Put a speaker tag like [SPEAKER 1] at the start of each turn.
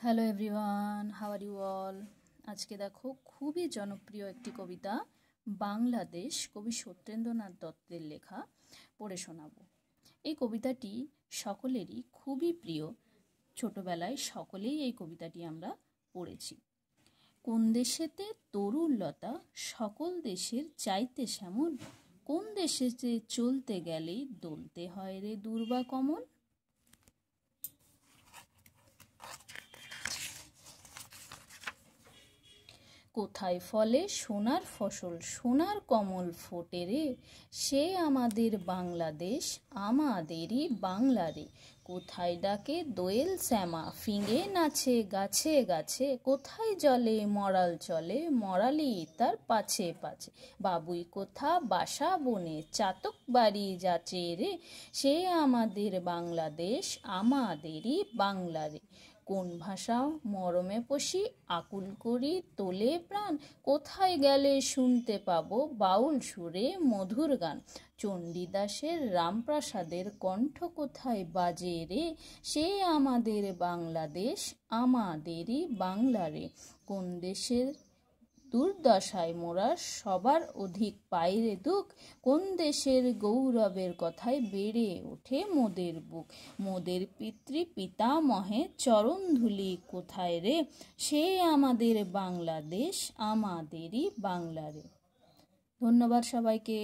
[SPEAKER 1] Hello everyone, how are you all. আজকে দেখো খুবই জনপ্রিয় একটি কবিতা বাংলাদেশ কবি সত্যেন্দ্রনাথ দত্তের লেখা পড়ে শোনাবো। এই কবিতাটি সকলেরই খুবই প্রিয়, ছোটবেলায় সকলেই এই কবিতাটি আমরা পড়েছি। কোন দেশেতে তরুলতা সকল দেশের চাইতে শ্যামল, কোন দেশেতে চলতে গেলেই দলতে হয় রে দুর্বা কমল। কোথায় ফলে সোনার ফসল সোনার কমল ফোটে রে, সে আমাদের বাংলাদেশ আমাদেরই বাংলা রে। কোথায় ডাকে দোয়েল শ্যামা ফিঙে নাচে গাছে গাছে, কোথায় জলে মরাল চলে মরালি তার পাছে পাছে। বাবুই কোথা বাসা বনে চাতক বাড়ি যাচে রে, সে আমাদের বাংলাদেশ আমাদেরই বাংলা রে। কোন ভাষা মরমে পশি আকুল করি তোলে প্রাণ, কোথায় গেলে শুনতে পাবো বাউল সুরে মধুর গান। চণ্ডীদাসের রামপ্রাসাদের কণ্ঠ কোথায় বাজে রে, সে আমাদের বাংলাদেশ আমাদেরই বাংলা রে। কোন দেশের দুর্দশায় মোরা সবার অধিক পাইরে দুঃখ, কোন দেশের গৌরবের কথায় বেড়ে ওঠে মোদের বুক। মোদের পিতৃ পিতামহে চরণ ধুলি কোথায় রে, সে আমাদের বাংলাদেশ আমাদেরই বাংলা রে। ধন্যবাদ সবাইকে।